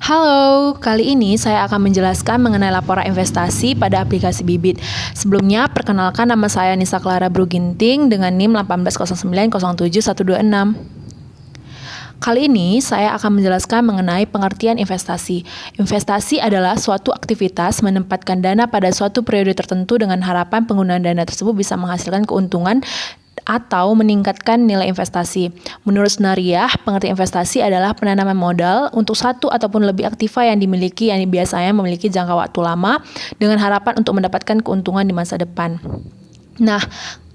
Halo, kali ini saya akan menjelaskan mengenai laporan investasi pada aplikasi Bibit. Sebelumnya, perkenalkan nama saya Nisa Clara Bruginting dengan NIM 180907126. Kali ini saya akan menjelaskan mengenai pengertian investasi. Investasi adalah suatu aktivitas menempatkan dana pada suatu periode tertentu dengan harapan penggunaan dana tersebut bisa menghasilkan keuntungan atau meningkatkan nilai investasi. Menurut Sunariah, pengertian investasi adalah penanaman modal untuk satu ataupun lebih aktiva yang dimiliki yang biasanya memiliki jangka waktu lama dengan harapan untuk mendapatkan keuntungan di masa depan. Nah,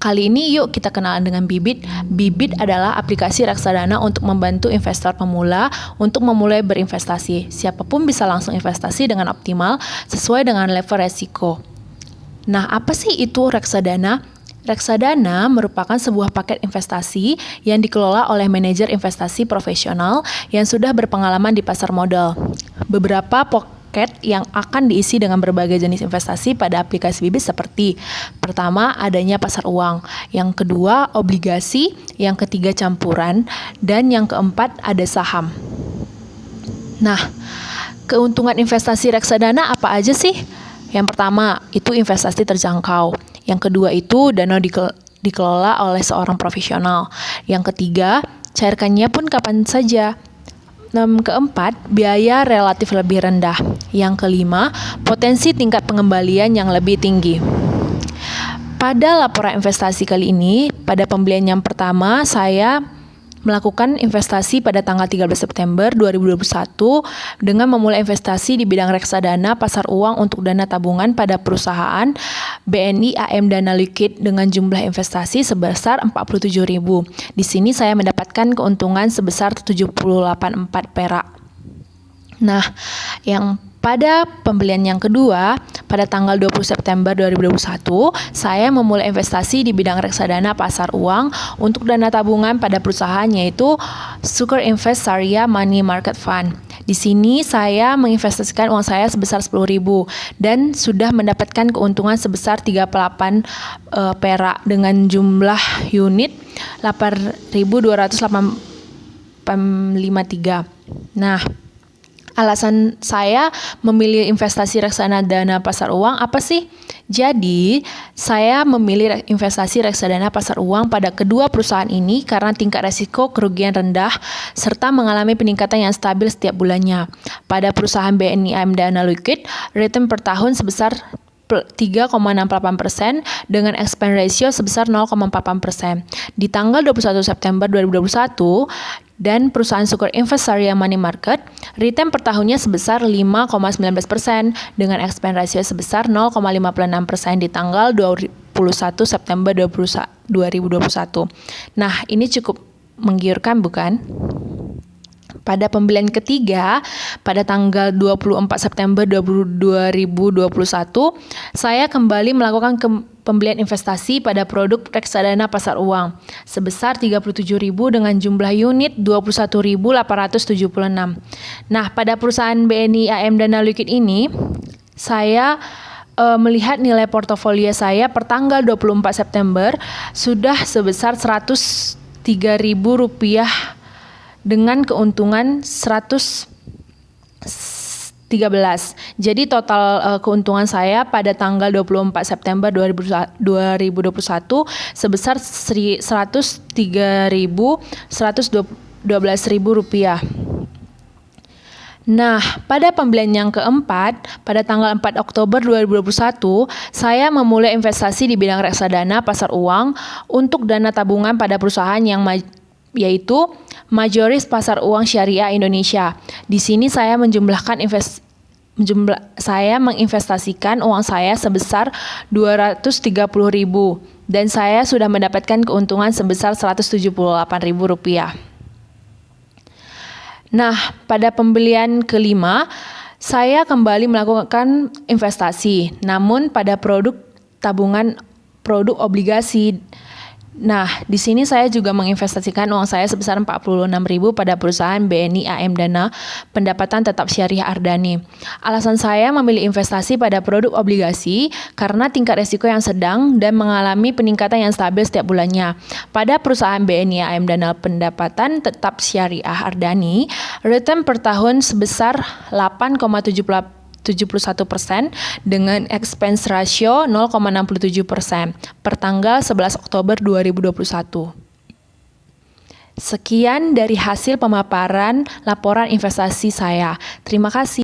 kali ini yuk kita kenalan dengan Bibit. Bibit adalah aplikasi reksadana untuk membantu investor pemula untuk memulai berinvestasi. Siapapun bisa langsung investasi dengan optimal sesuai dengan level resiko. Nah, apa sih itu reksadana? Reksadana merupakan sebuah paket investasi yang dikelola oleh manajer investasi profesional yang sudah berpengalaman di pasar modal. Beberapa paket yang akan diisi dengan berbagai jenis investasi pada aplikasi Bibit seperti: pertama, adanya pasar uang, yang kedua, obligasi, yang ketiga, campuran, dan yang keempat, ada saham. Nah, keuntungan investasi reksadana apa aja sih? Yang pertama, itu investasi terjangkau. Yang kedua itu dana dikelola oleh seorang profesional. Yang ketiga, cairkannya pun kapan saja. Keempat, biaya relatif lebih rendah. Yang kelima, potensi tingkat pengembalian yang lebih tinggi. Pada laporan investasi kali ini, pada pembelian yang pertama, saya melakukan investasi pada tanggal 13 September 2021 dengan memulai investasi di bidang reksadana pasar uang untuk dana tabungan pada perusahaan BNI AM Dana Liquid dengan jumlah investasi sebesar 47.000. Di sini saya mendapatkan keuntungan sebesar 784 perak. Nah, yang pada pembelian yang kedua, pada tanggal 20 September 2021, saya memulai investasi di bidang reksadana pasar uang untuk dana tabungan pada perusahaan yaitu Suker Invest Sharia Money Market Fund. Di sini saya menginvestasikan uang saya sebesar 10.000 dan sudah mendapatkan keuntungan sebesar 38 perak dengan jumlah unit 8.253. Nah, alasan saya memilih investasi reksadana dana pasar uang apa sih? Jadi, saya memilih investasi reksadana pasar uang pada kedua perusahaan ini karena tingkat resiko kerugian rendah serta mengalami peningkatan yang stabil setiap bulannya. Pada perusahaan BNI AM Dana Liquid, return per tahun sebesar 3,68% dengan expense ratio sebesar 0,48%. Di tanggal 21 September 2021, dan perusahaan Suker Invest Sharia Money Market, return per tahunnya sebesar 5,19% dengan expense ratio sebesar 0,56% di tanggal 21 September 2021. Nah, ini cukup menggiurkan bukan? Pada pembelian ketiga, pada tanggal 24 September 2021, saya kembali melakukan pembelian investasi pada produk reksadana pasar uang sebesar 37.000 dengan jumlah unit 21.876. Nah, pada perusahaan BNI AM Dana Liquid ini, saya melihat nilai portofolio saya per tanggal 24 September sudah sebesar Rp103.000 dengan keuntungan 113. Jadi total keuntungan saya pada tanggal 24 September 2021 sebesar Rp103.112.000. Nah, pada pembelian yang keempat, pada tanggal 4 Oktober 2021, saya memulai investasi di bidang reksadana pasar uang untuk dana tabungan pada perusahaan yang yaitu Majoris Pasar Uang Syariah Indonesia. Di sini saya saya menginvestasikan uang saya sebesar 230.000 dan saya sudah mendapatkan keuntungan sebesar Rp178.000. Nah, pada pembelian kelima, saya kembali melakukan investasi, namun pada produk tabungan, produk obligasi. Nah, di sini saya juga menginvestasikan uang saya sebesar 46.000 pada perusahaan BNI AM Dana Pendapatan Tetap Syariah Ardani. Alasan saya memilih investasi pada produk obligasi karena tingkat risiko yang sedang dan mengalami peningkatan yang stabil setiap bulannya. Pada perusahaan BNI AM Dana Pendapatan Tetap Syariah Ardani, return per tahun sebesar 8,71% dengan expense ratio 0,67% per tanggal 11 Oktober 2021. Sekian dari hasil pemaparan laporan investasi saya. Terima kasih.